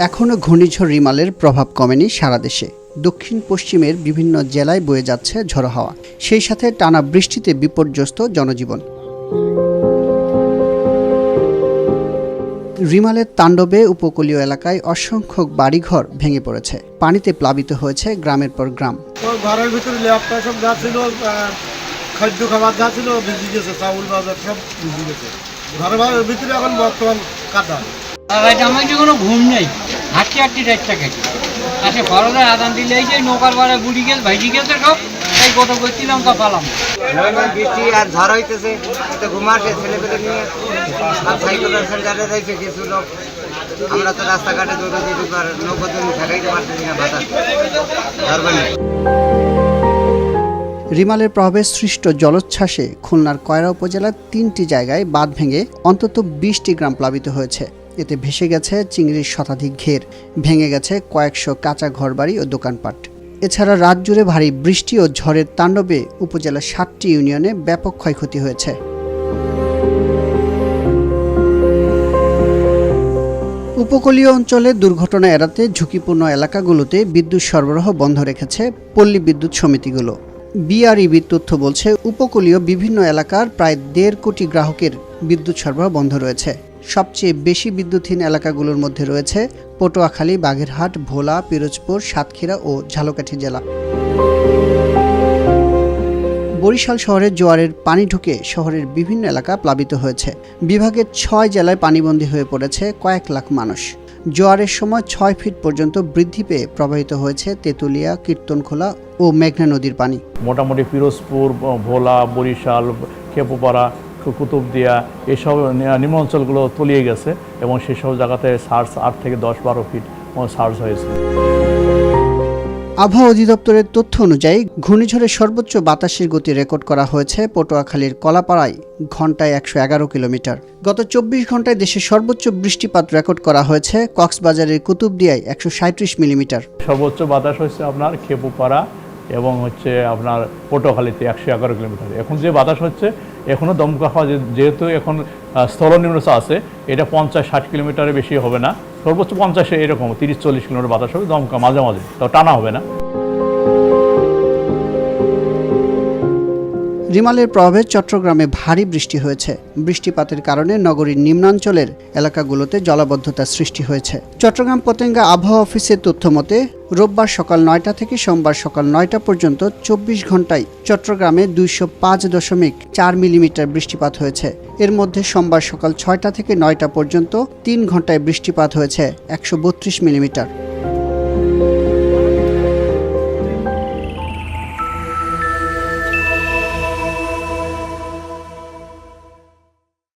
এখনও ঘূর্ণিঝড় রিমালের প্রভাব কমেনি সারা দেশে। দক্ষিণ পশ্চিমের বিভিন্ন জেলায় বয়ে যাচ্ছে ঝড়ো হাওয়া, সেই সাথে টানা বৃষ্টিতে বিপর্যস্ত জনজীবন। রিমালের তাণ্ডবে উপকূলীয় এলাকায় অসংখ্য বাড়িঘর ভেঙে পড়েছে, পানিতে প্লাবিত হয়েছে গ্রামের পর গ্রাম। ঘরের ভিতরে ল্যাপটপ সব যা ছিল, খাদ্য খাবার যা ছিল ভিজে গেছে, চাউল বাজার সব ভিজে গেছে। ঘরের ভিতরে এখন বর্তমান কাদা। আমার যে কোনো ঘুম নেই, হাঁটি হাঁটি রাতটা কেটে আসে ফরজের আদান দিলে এই যে নৌকার বাড়া বুড়ি গেছে ভাইজি গেছে সব এই গত করছিলাম তা পালাম। বৃষ্টি আর ঝড় হইতেছে, ঘুম আসে ছেলেপেলে নিয়ে আর সাইকেলের সেন্টারে যাইছে কিছু লোক। আমরা তো রাস্তাঘাটে দৌড়ে যেতে পার নৌকো ঠেকাইতে পারতেছি না, বাতাস ধরবেন। রিমালের প্রভাবে সৃষ্ট জলোচ্ছ্বাসে খুলনার কয়রা উপজেলার 3টি জায়গায় বাঁধ ভেঙে অন্তত 20টি গ্রাম প্লাবিত হয়েছে। এতে ভেসে গেছে চিংড়ির শতাধিক ঘের, ভেঙে গেছে কয়েকশো কাঁচা ঘরবাড়ি ও দোকানপাট। এছাড়া রাত জুড়ে ভারী বৃষ্টি ও ঝড়ের তাণ্ডবে উপজেলার 7টি ইউনিয়নে ব্যাপক ক্ষয়ক্ষতি হয়েছে। উপকূলীয় অঞ্চলে দুর্ঘটনা এড়াতে ঝুঁকিপূর্ণ এলাকাগুলোতে বিদ্যুৎ সরবরাহ বন্ধ রেখেছে পল্লী বিদ্যুৎ সমিতিগুলো। বিআরইবির তথ্য বলছে, উপকূলীয় বিভিন্ন এলাকার প্রায় 1.5 কোটি গ্রাহকের বিদ্যুৎ সরবরাহ বন্ধ রয়েছে। সবচেয়ে বেশি বিদ্যুৎহীন এলাকাগুলোর মধ্যে রয়েছে পটুয়াখালী, বাগেরহাট, ভোলা, পিরোজপুর, সাতক্ষীরা ও ঝালকাঠি জেলা। বরিশাল শহরে জোয়ারের পানি ঢুকে শহরের বিভিন্ন এলাকা প্লাবিত হয়েছে। বিভাগের 6 জেলায় পানিবন্দী হয়ে পড়েছে কয়েক লাখ মানুষ। জোয়ারের সময় 6 ফিট পর্যন্ত বৃদ্ধি পেয়ে প্রবাহিত হয়েছে তেঁতুলিয়া, কীর্তনখোলা ও মেঘনা নদীর পানি। মোটামুটি পিরোজপুর, ভোলা, বরিশাল, খেপুপাড়া, কুতুবদিয়া এসব নিম্ন অঞ্চলগুলো তলিয়ে গেছে এবং সেসব জায়গাতে সার্চ 8 থেকে 10-12 ফিট সার্চ হয়েছে। আবহাওয়া অধিদপ্তরের তথ্য অনুযায়ী ঘূর্ণিঝড়ের সর্বোচ্চ বাতাসের গতি রেকর্ড করা হয়েছে পটুয়াখালীর কলাপাড়ায় ঘন্টায় 111 কিলোমিটার। গত 24 ঘন্টায় দেশের সর্বোচ্চ বৃষ্টিপাত রেকর্ড করা হয়েছে কক্সবাজারের কুতুবদিয়ায় 137 মিলিমিটার। সর্বোচ্চ বাতাস হচ্ছে আপনার খেপুপাড়া এবং আপনার পটুয়াখালীতে 111 কিলোমিটার। এখন যে বাতাস হচ্ছে এখনও দমকা হাওয়া, যেহেতু এখন স্থলনিম্নচাপ আছে, এটা 50-60 কিলোমিটারের বেশি হবে না, সর্বোচ্চ 50 এরকম 30-40 কিলোমিটার বাতাস হবে, দমকা মাঝে মাঝে, তো টানা হবে না। রিমালের প্রভাবে চট্টগ্রামে ভারী বৃষ্টি হয়েছে। বৃষ্টিপাতের কারণে নগরীর নিম্নাঞ্চলের এলাকাগুলোতে জলাবদ্ধতার সৃষ্টি হয়েছে। চট্টগ্রাম পতেঙ্গা আবহাওয়া অফিসের তথ্য মতে রোববার সকাল 9টা থেকে সোমবার সকাল 9টা পর্যন্ত 24 ঘন্টায় চট্টগ্রামে 205.4 মিলিমিটার বৃষ্টিপাত হয়েছে। এর মধ্যে সোমবার সকাল 6টা থেকে 9টা পর্যন্ত 3 ঘন্টায় বৃষ্টিপাত হয়েছে 132 মিলিমিটার।